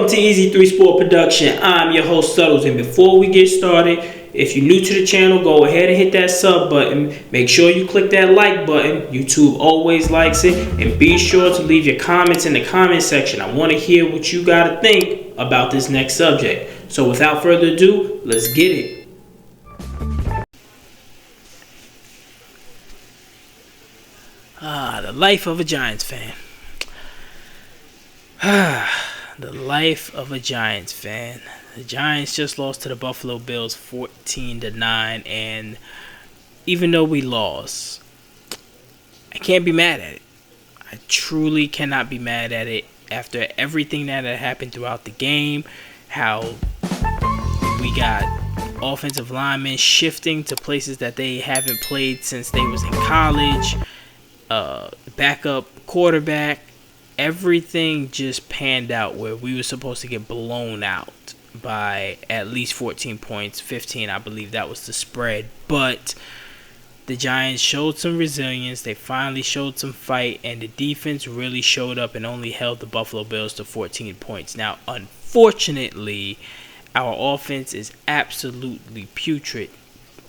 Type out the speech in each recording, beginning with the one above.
Welcome to Easy 3 Sport Production. I'm your host, Suttles, and before we get started, if you're new to the channel, go ahead and hit that sub button. Make sure you click that like button. YouTube always likes it. And be sure to leave your comments in the comment section. I want to hear what you got to think about this next subject. So without further ado, let's get it. The life of a Giants fan. The life of a Giants fan. The Giants just lost to the Buffalo Bills 14-9, and even though we lost, I can't be mad at it. I truly cannot be mad at it after everything that had happened throughout the game, how we got offensive linemen shifting to places that they haven't played since they was in college, backup quarterback. Everything just panned out where we were supposed to get blown out by at least 14 points, 15, I believe that was the spread. But the Giants showed some resilience. They finally showed some fight, and the defense really showed up and only held the Buffalo Bills to 14 points. Now, unfortunately, our offense is absolutely putrid.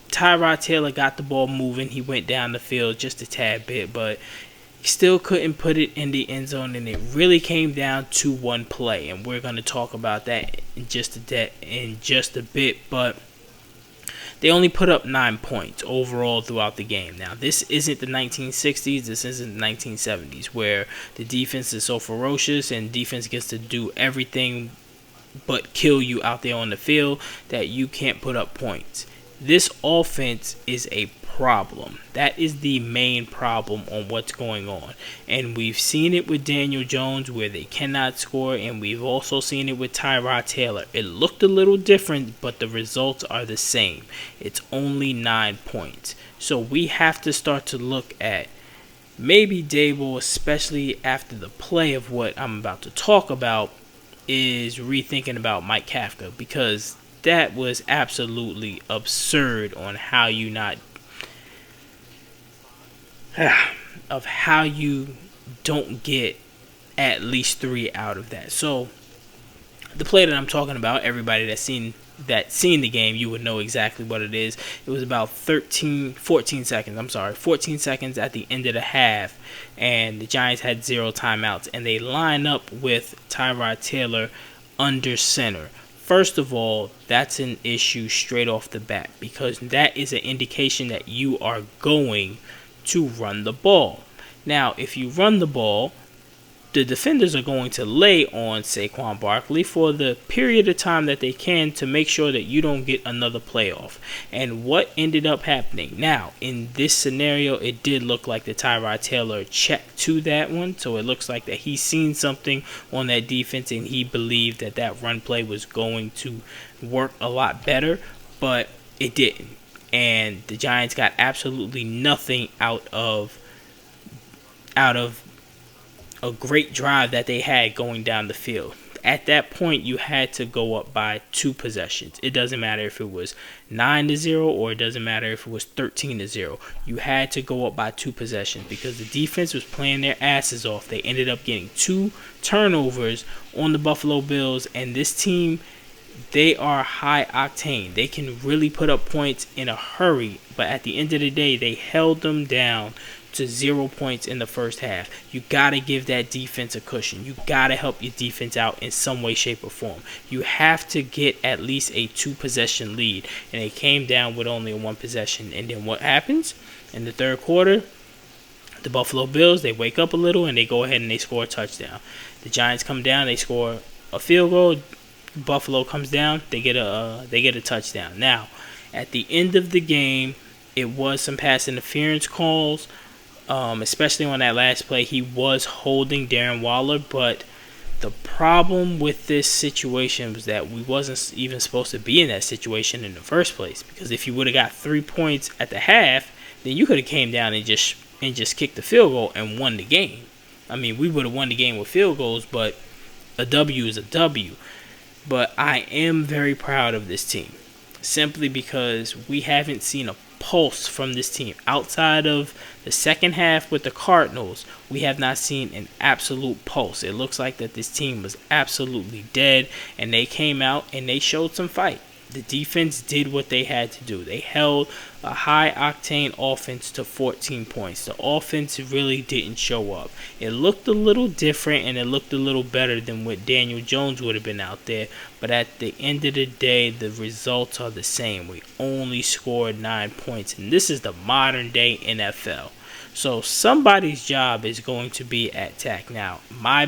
Tyrod Taylor got the ball moving. He went down the field just a tad bit, but still couldn't put it in the end zone, and it really came down to one play, and we're going to talk about that in just a bit. But they only put up 9 points overall throughout the game. Now, this isn't the 1960s, this isn't the 1970s, where the defense is so ferocious and defense gets to do everything but kill you out there on the field that you can't put up points. This offense is a problem. That is the main problem on what's going on. And we've seen it with Daniel Jones where they cannot score, and we've also seen it with Tyrod Taylor. It looked a little different, but the results are the same. It's only 9 points. So we have to start to look at maybe Dable, especially after the play of what I'm about to talk about, is rethinking about Mike Kafka, because that was absolutely absurd on how you don't get at least 3 out of that. So the play that I'm talking about, everybody that's seen the game, you would know exactly what it is. It was about 14 seconds at the end of the half, and the Giants had 0 timeouts, and they line up with Tyrod Taylor under center. First of all, that's an issue straight off the bat, because that is an indication that you are going to run the ball. Now, if you run the ball, the defenders are going to lay on Saquon Barkley for the period of time that they can to make sure that you don't get another playoff. And what ended up happening? Now, in this scenario, it did look like the Tyrod Taylor checked to that one. So it looks like that he's seen something on that defense, and he believed that that run play was going to work a lot better, but it didn't. And the Giants got absolutely nothing out of a great drive that they had going down the field. At that point, you had to go up by 2 possessions. It doesn't matter if it was 9-0 or it doesn't matter if it was 13-0. You had to go up by 2 possessions because the defense was playing their asses off. They ended up getting 2 turnovers on the Buffalo Bills, and this team, they are high octane. They can really put up points in a hurry, but at the end of the day, they held them down to 0 points in the first half. You got to give that defense a cushion. You got to help your defense out in some way, shape, or form. You have to get at least a 2-possession lead, and they came down with only a 1 possession. And then what happens? In the third quarter, the Buffalo Bills, they wake up a little, and they go ahead and they score a touchdown. The Giants come down, they score a field goal. Buffalo comes down, they get a touchdown. Now, at the end of the game, it was some pass interference calls. Especially on that last play, he was holding Darren Waller, but the problem with this situation was that we wasn't even supposed to be in that situation in the first place, because if you would have got 3 points at the half, then you could have came down and just kicked the field goal and won the game. I mean, we would have won the game with field goals, but a W is a W. But I am very proud of this team, simply because we haven't seen a pulse from this team. Outside of the second half with the Cardinals, we have not seen an absolute pulse. It looks like that this team was absolutely dead, and they came out and they showed some fight. The defense did what they had to do. They held a high-octane offense to 14 points. The offense really didn't show up. It looked a little different, and it looked a little better than what Daniel Jones would have been out there. But at the end of the day, the results are the same. We only scored 9 points, and this is the modern-day NFL. So somebody's job is going to be at tack. Now my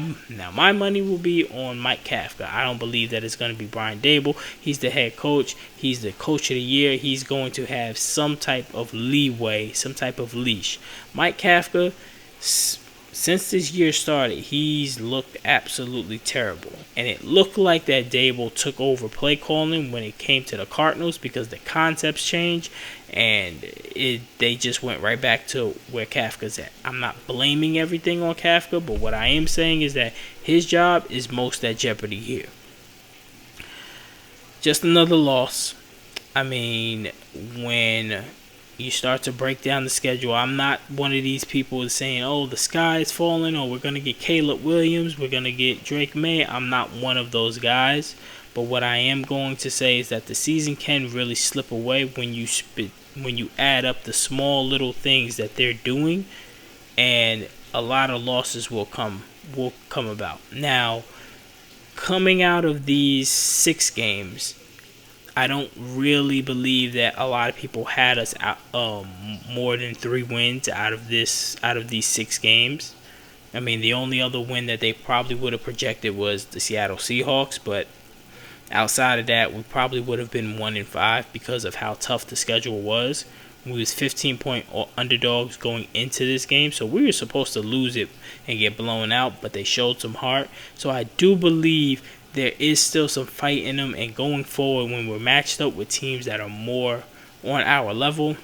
money will be on Mike Kafka. I don't believe that it's going to be Brian Dable. He's the head coach. He's the coach of the year. He's going to have some type of leeway, some type of leash. Mike Kafka, since this year started, he's looked absolutely terrible. And it looked like that Dable took over play calling when it came to the Cardinals because the concepts changed and they just went right back to where Kafka's at. I'm not blaming everything on Kafka, but what I am saying is that his job is most at jeopardy here. Just another loss. I mean, when you start to break down the schedule, I'm not one of these people saying, oh, the sky is falling, or we're going to get Caleb Williams, we're going to get Drake May. I'm not one of those guys. But what I am going to say is that the season can really slip away when you add up the small little things that they're doing, and a lot of losses will come about. Now, coming out of these 6 games, I don't really believe that a lot of people had us out, more than 3 wins out of these 6 games. I mean, the only other win that they probably would have projected was the Seattle Seahawks, but outside of that, we probably would have been 1-5 because of how tough the schedule was. We was 15-point underdogs going into this game, so we were supposed to lose it and get blown out, but they showed some heart. So I do believe there is still some fight in them, and going forward, when we're matched up with teams that are more on our level,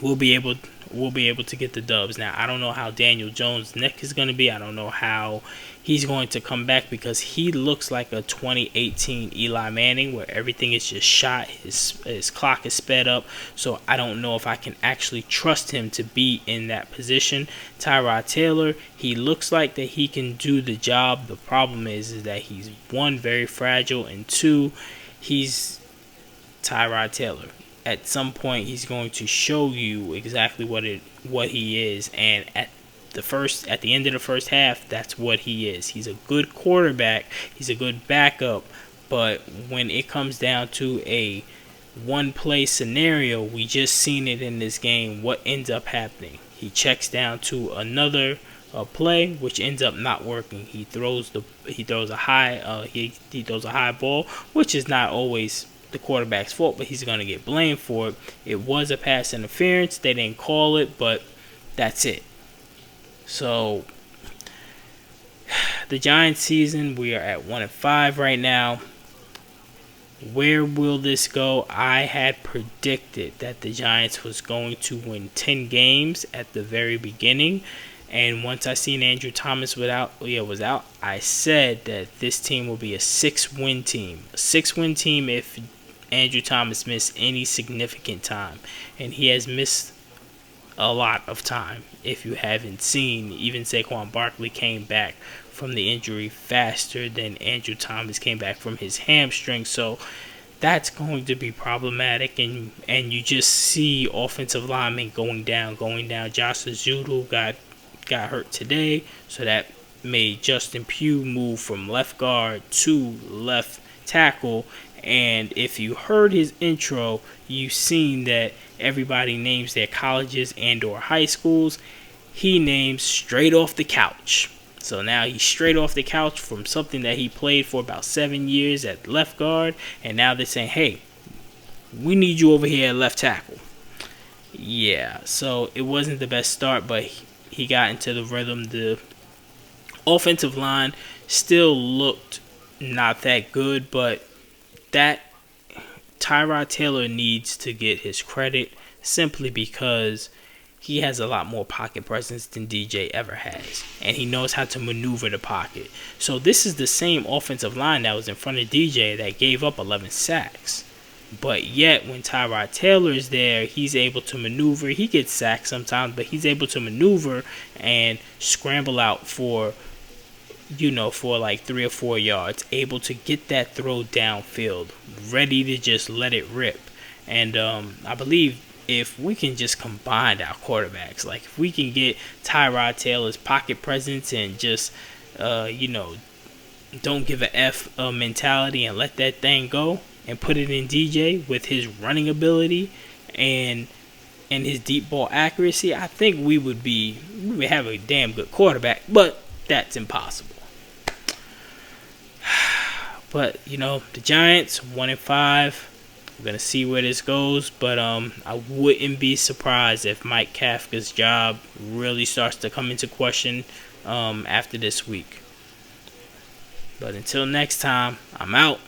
we'll be able to get the dubs. Now, I don't know how Daniel Jones' neck is going to be. I don't know how he's going to come back because he looks like a 2018 Eli Manning where everything is just shot. His clock is sped up. So I don't know if I can actually trust him to be in that position. Tyrod Taylor, he looks like that he can do the job. The problem is that he's, 1, very fragile, and 2, he's Tyrod Taylor. At some point, he's going to show you exactly what he is, and at the end of the first half, that's what he is. He's a good quarterback. He's a good backup, but when it comes down to a one-play scenario, we just seen it in this game. What ends up happening? He checks down to another play, which ends up not working. He throws a high ball, which is not always the quarterback's fault, but he's going to get blamed for it. It was a pass interference. They didn't call it, but that's it. So the Giants season, we are at 1-5 right now. Where will this go? I had predicted that the Giants was going to win 10 games at the very beginning. And once I seen Andrew Thomas was out, I said that this team will be a 6-win team. A 6-win team if Andrew Thomas missed any significant time. And he has missed a lot of time. If you haven't seen, even Saquon Barkley came back from the injury faster than Andrew Thomas came back from his hamstring. So that's going to be problematic. And you just see offensive linemen going down. Josh Azudu got hurt today, so that made Justin Pugh move from left guard to left tackle. And if you heard his intro, you've seen that everybody names their colleges and or high schools. He names straight off the couch. So now he's straight off the couch from something that he played for about 7 years at left guard, and now they're saying, hey, we need you over here at left tackle. Yeah, so it wasn't the best start, but he got into the rhythm. The offensive line still looked not that good, but that Tyrod Taylor needs to get his credit simply because he has a lot more pocket presence than DJ ever has, and he knows how to maneuver the pocket. So this is the same offensive line that was in front of DJ that gave up 11 sacks. But yet, when Tyrod Taylor is there, he's able to maneuver. He gets sacked sometimes, but he's able to maneuver and scramble out for, for like 3 or 4 yards, able to get that throw downfield, ready to just let it rip. And I believe if we can just combine our quarterbacks, like if we can get Tyrod Taylor's pocket presence and just, don't give a F mentality and let that thing go, and put it in DJ with his running ability and his deep ball accuracy, I think we would have a damn good quarterback, but that's impossible. But the Giants 1-5. We're gonna see where this goes, but I wouldn't be surprised if Mike Kafka's job really starts to come into question after this week. But until next time, I'm out.